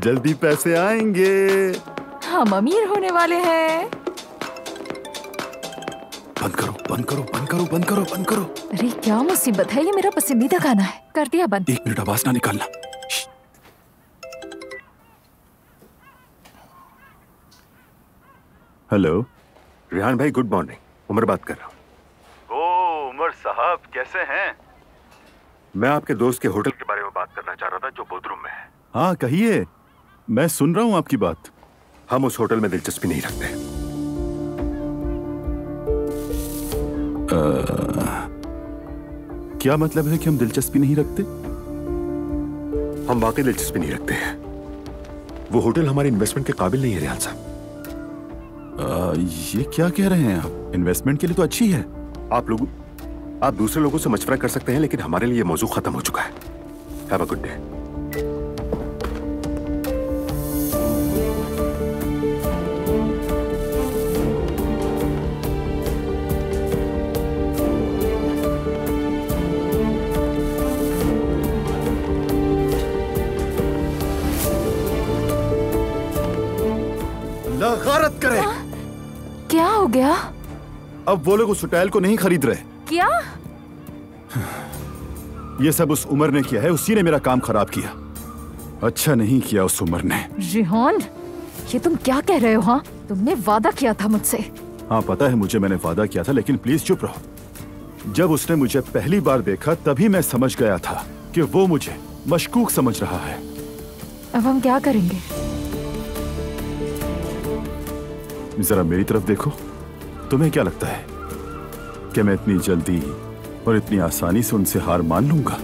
जल्दी पैसे आएंगे। हम अमीर होने वाले हैं। बंद करो, बंद करो, बंद करो, बंद करो, बंद करो। अरे क्या मुसीबत है, ये मेरा पसंदीदा गाना है। कर दिया बंद। 1 मिनट आवाज ना निकालना। हेलो रेहान भाई, गुड मॉर्निंग। उमर बात कर रहा हूँ। ओ उमर साहब, कैसे हैं? मैं आपके दोस्त के होटल के बारे में बात करना चाह रहा था जो बोधरूम में है। हाँ कहिए, मैं सुन रहा हूँ आपकी बात। हम उस होटल में दिलचस्पी नहीं रखते। क्या मतलब है कि हम दिलचस्पी नहीं रखते? हम वाकई दिलचस्पी नहीं रखते हैं। वो होटल हमारे इन्वेस्टमेंट के काबिल नहीं है रेहान साहब। ये क्या कह रहे हैं आप? इन्वेस्टमेंट के लिए तो अच्छी है। आप दूसरे लोगों से मशवरा कर सकते हैं, लेकिन हमारे लिए मौजू खत्म हो चुका है। Have a good day. लगारत करे। क्या हो गया? अब वो लोग उस होटल को नहीं खरीद रहे। क्या? ये सब उस उमर ने किया है। उसी ने मेरा काम खराब किया। अच्छा नहीं किया उस उमर ने। रेहान, ये तुम क्या कह रहे हो? हाँ, तुमने वादा किया था मुझसे। हाँ पता है मुझे, मैंने वादा किया था, लेकिन प्लीज चुप रहो। जब उसने मुझे पहली बार देखा तभी मैं समझ गया था कि वो मुझे मशकूक समझ रहा है। अब हम क्या करेंगे? जरा मेरी तरफ देखो। तुम्हें क्या लगता है कि मैं इतनी जल्दी और इतनी आसानी से उनसे हार मान लूंगा?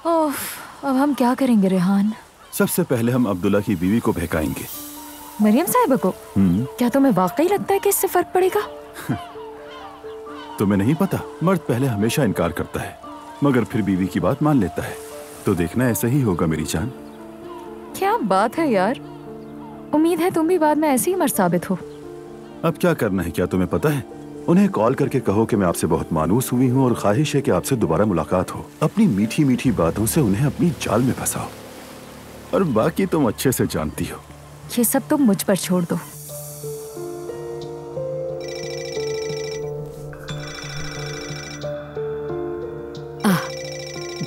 ओह, अब हम क्या करेंगे रेहान? सबसे पहले हम अब्दुल्ला की बीवी को बहकाएंगे। मरियम साहिबा को? क्या तुम्हें वाकई लगता है कि इससे फर्क पड़ेगा? तुम्हें नहीं पता, मर्द पहले हमेशा इनकार करता है मगर फिर बीवी की बात मान लेता है। तो देखना ऐसा ही होगा मेरी जान। क्या बात है यार, उम्मीद है तुम भी बाद में ऐसे ही मर्द साबित हो। अब क्या करना है, क्या तुम्हें पता है? उन्हें कॉल करके कहो कि मैं आपसे बहुत मानूस हुई हूँ और ख्वाहिश है कि आपसे दोबारा मुलाकात हो। अपनी मीठी मीठी बातों से उन्हें अपनी जाल में फंसाओ। और बाकी तुम अच्छे से जानती हो। ये सब तुम मुझ पर छोड़ दो।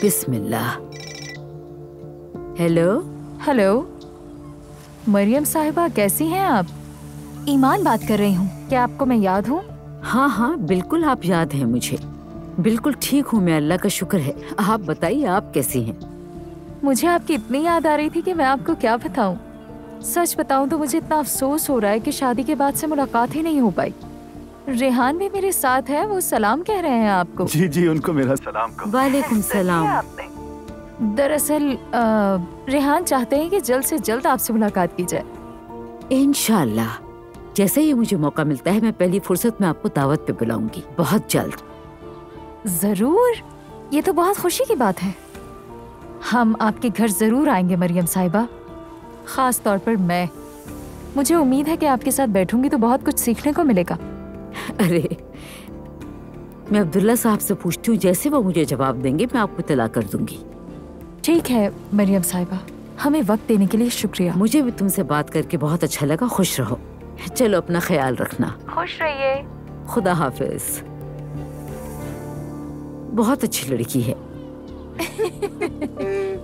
बिस्मिल्लाह। हेलो हेलो, मरियम साहिबा कैसी हैं आप? ईमान बात कर रही हूँ। क्या आपको मैं याद हूँ? हाँ हाँ बिल्कुल, आप याद हैं मुझे। बिल्कुल ठीक हूँ मैं, अल्लाह का शुक्र है। आप बताइए, आप कैसी हैं? मुझे आपकी इतनी याद आ रही थी कि मैं आपको क्या बताऊं। सच बताऊं तो मुझे इतना अफसोस हो रहा है कि शादी के बाद से मुलाकात ही नहीं हो पाई। रेहान भी मेरे साथ है, वो सलाम कह रहे हैं आपको। जी जी, उनको मेरा सलाम कहो। वालेकुम सलाम। दरअसल रेहान चाहते हैं कि जल्द से जल्द आपसे मुलाकात की जाए। इंशाल्लाह, जैसे ही मुझे मौका मिलता है मैं पहली फुर्सत में आपको दावत पे बुलाऊंगी, बहुत जल्द। जरूर, ये तो बहुत खुशी की बात है। हम आपके घर जरूर आएंगे मरियम साहिबा, खास तौर पर मैं। मुझे उम्मीद है कि आपके साथ बैठूंगी तो बहुत कुछ सीखने को मिलेगा। अरे, मैं अब्दुल्ला साहब से पूछती हूँ, जैसे वो मुझे जवाब देंगे मैं आपको इत्तला कर दूंगी। ठीक है मरियम साहिबा, हमें वक्त देने के लिए शुक्रिया। मुझे भी तुमसे बात करके बहुत अच्छा लगा। खुश रहो। चलो अपना ख्याल रखना। खुश रहिए। खुदा हाफिज। बहुत अच्छी लड़की है।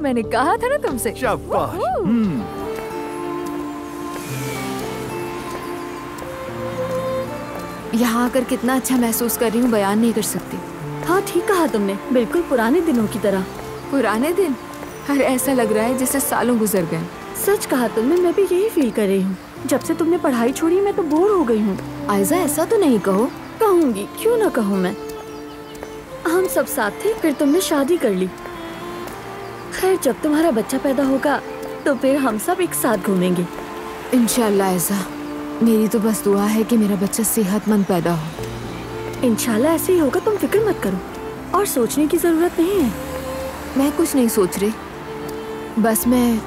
मैंने कहा था ना तुमसे। शाबाश। यहाँ आकर कितना अच्छा महसूस कर रही हूँ, बयान नहीं कर सकती। हाँ ठीक कहा तुमने, बिल्कुल पुराने दिनों की तरह। पुराने दिन? अरे ऐसा लग रहा है जैसे सालों गुजर गए। सच कहा तुमने, मैं भी यही फील कर रही हूँ। जब से तुमने पढ़ाई छोड़ी मैं तो बोर हो गई हूँ। आयजा ऐसा तो नहीं कहो। कहूँगी, क्यों ना कहूँ मैं। हम सब साथ थे, फिर तुमने शादी कर ली। खैर, जब तुम्हारा बच्चा पैदा होगा तो फिर हम सब एक साथ घूमेंगे इंशाल्लाह। आयजा, मेरी तो बस दुआ है कि मेरा बच्चा सेहतमंद पैदा हो। इंशाल्लाह ऐसे ही होगा, तुम फिक्र मत करो। और सोचने की जरूरत नहीं है। मैं कुछ नहीं सोच रही, बस मैं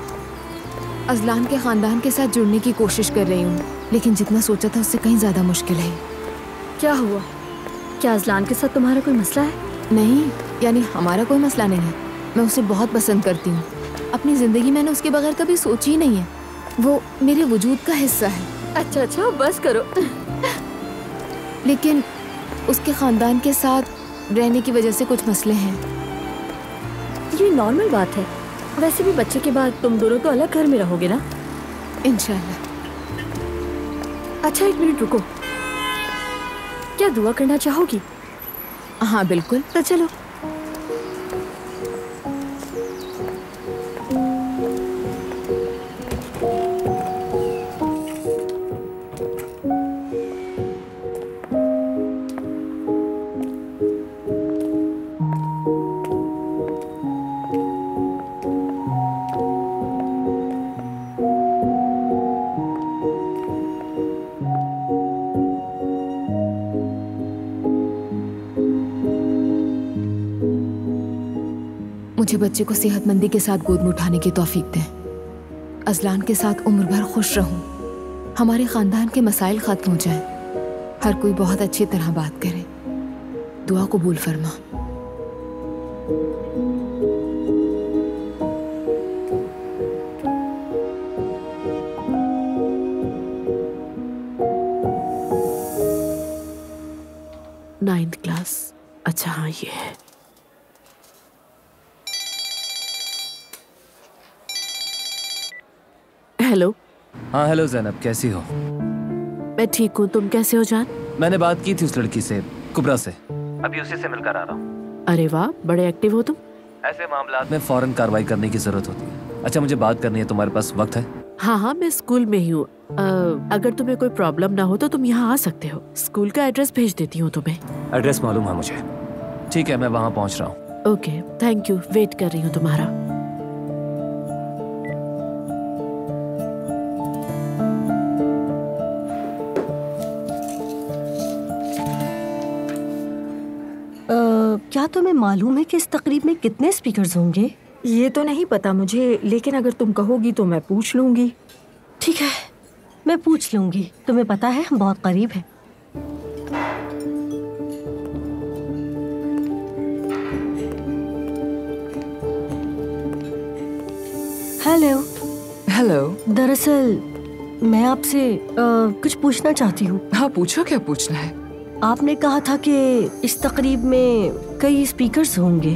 अजलान के खानदान के साथ जुड़ने की कोशिश कर रही हूँ, लेकिन जितना सोचा था उससे कहीं ज्यादा मुश्किल है। क्या हुआ? क्या अजलान के साथ तुम्हारा कोई मसला है? नहीं, यानी हमारा कोई मसला नहीं है। मैं उसे बहुत पसंद करती हूँ। अपनी जिंदगी मैंने उसके बगैर कभी सोची ही नहीं है। वो मेरे वजूद का हिस्सा है। अच्छा अच्छा, बस करो। लेकिन उसके खानदान के साथ रहने की वजह से कुछ मसले हैं। ये नॉर्मल बात है। वैसे भी बच्चे के बाद तुम दोनों तो अलग घर में रहोगे ना? इंशाल्लाह। अच्छा, 1 मिनट रुको। क्या दुआ करना चाहोगी? हाँ बिल्कुल। तो चलो। मुझे बच्चे को सेहतमंदी के साथ गोद में उठाने की तौफीक दें। अजलान के साथ उम्र भर खुश रहूं। हमारे खानदान के मसाइल खत्म हो जाएं। हर कोई बहुत अच्छी तरह बात करे। दुआ कबूल फरमा। Ninth class. अच्छा हाँ, ये है। हेलो। हाँ हेलो जैनब, कैसी हो? मैं ठीक हूँ, तुम कैसे हो जान? मैंने बात की थी उस लड़की से, कुबरा से। अभी उसी से मिलकर आ रहा हूँ। अरे वाह, बड़े एक्टिव हो तुम। ऐसे मामलात में फौरन कार्रवाई करने की जरूरत होती है। अच्छा, मुझे बात करनी है, तुम्हारे पास वक्त है? हाँ हाँ, मैं स्कूल में ही हूँ। अगर तुम्हें कोई प्रॉब्लम ना हो तो तुम यहाँ आ सकते हो। स्कूल का एड्रेस भेज देती हूँ तुम्हें। एड्रेस मालूम है मुझे। ठीक है, मैं वहाँ पहुँच रहा हूँ। Okay, thank you. वेट कर रही हूँ तुम्हारा। क्या तुम्हें मालूम है कि इस तकरीब में कितने स्पीकर्स होंगे? ये तो नहीं पता मुझे, लेकिन अगर तुम कहोगी तो मैं पूछ लूंगी। ठीक है, मैं पूछ लूंगी। तुम्हें पता है हम बहुत करीब हैं। हेलो। हेलो। दरअसल मैं आपसे कुछ पूछना चाहती हूँ। हाँ पूछो, क्या पूछना है? आपने कहा था कि इस तकरीब में कई स्पीकर्स होंगे।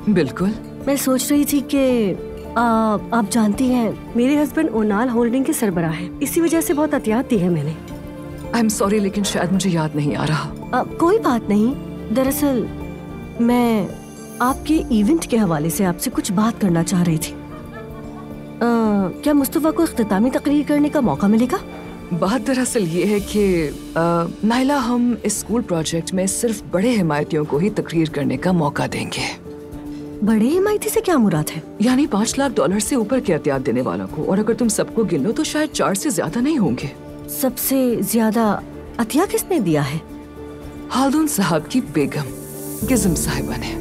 बिल्कुल। मैं सोच रही थी कि आप जानती हैं मेरे हस्बैंड ओनाल होल्डिंग के सरबराह हैं। इसी वजह से बहुत एहतियात दी है मैंने। आई एम सॉरी, लेकिन शायद मुझे याद नहीं आ रहा। कोई बात नहीं। दरअसल मैं आपके इवेंट के हवाले से आपसे कुछ बात करना चाह रही थी। क्या मुस्तफा को इख्तितामी तकरीर करने का मौका मिलेगा? बात दरअसल ये है कि नाइला, हम इस स्कूल प्रोजेक्ट में सिर्फ बड़े हिमायतियों को ही तकरीर करने का मौका देंगे। बड़े हिमायती से क्या मुराद है? यानी $5 लाख से ऊपर के एहतियात देने वालों को। और अगर तुम सबको गिन लो तो शायद 4 से ज्यादा नहीं होंगे। सबसे ज्यादा अतिया किसने दिया है? हालदून साहब की बेगम गिज़म साहिबा ने।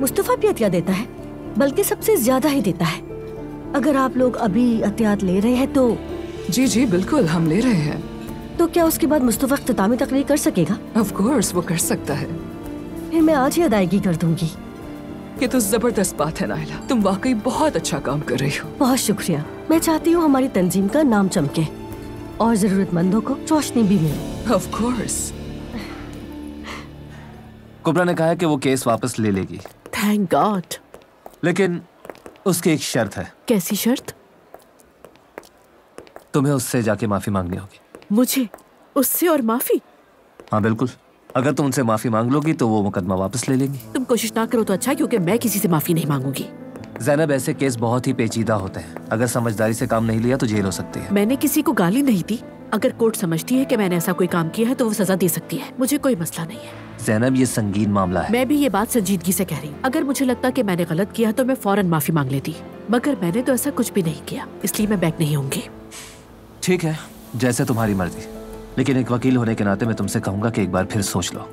मुस्तफा भी अतिया देता है, बल्कि सबसे ज्यादा ही देता है। अगर आप लोग अभी अतियात ले रहे हैं तो? जी जी बिल्कुल, हम ले रहे हैं। तो क्या उसके बाद मुस्तफा इख्तितामी तकरीर कर सकेगा? ऑफ कोर्स, वो कर सकता है। फिर मैं आज ही अदायगी कर दूंगी। ये तो जबरदस्त बात है नाइला, तुम वाकई बहुत अच्छा काम कर रही हो। बहुत शुक्रिया। मैं चाहती हूँ हमारी तंजीम का नाम चमके और जरूरतमंदों को रोशनी भी मिले। Of course. कुबरा ने कहा है कि वो केस वापस ले लेगी। Thank God. लेकिन उसकी एक शर्त है। कैसी शर्त? तुम्हें उससे जाके माफी मांगनी होगी। मुझे उससे और माफी? हाँ बिल्कुल। अगर तुम उनसे माफी मांग लोगी तो वो मुकदमा वापस ले लेंगी। तुम कोशिश ना करो तो अच्छा, क्योंकि मैं किसी से माफी नहीं मांगूंगी। ज़ैनब, ऐसे केस बहुत ही पेचीदा होते हैं। अगर समझदारी से काम नहीं लिया तो जेल हो सकती है। मैंने किसी को गाली नहीं दी। अगर कोर्ट समझती है कि मैंने ऐसा कोई काम किया है तो वो सजा दे सकती है। मुझे कोई मसला नहीं है। ज़ैनब, ये संगीन मामला है। मैं भी ये बात संजीदगी से कह रही हूँ। अगर मुझे लगता कि मैंने गलत किया तो मैं फौरन माफी मांग लेती, मगर मैंने तो ऐसा कुछ भी नहीं किया, इसलिए मैं बैक नहीं होंगी। ठीक है, जैसे तुम्हारी मर्जी। लेकिन एक वकील होने के नाते मैं तुमसे कहूंगा कि एक बार फिर सोच लो।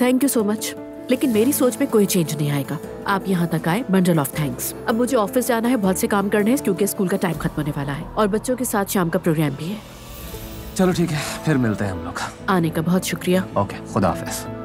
Thank you so much. लेकिन मेरी सोच में कोई चेंज नहीं आएगा। आप यहाँ तक आए, बंडल ऑफ थैंक्स। अब मुझे ऑफिस जाना है, बहुत से काम करने हैं क्योंकि स्कूल का टाइम खत्म होने वाला है और बच्चों के साथ शाम का प्रोग्राम भी है। चलो ठीक है, फिर मिलते हैं हम लोग। आने का बहुत शुक्रिया। ओके, खुदा हाफिज।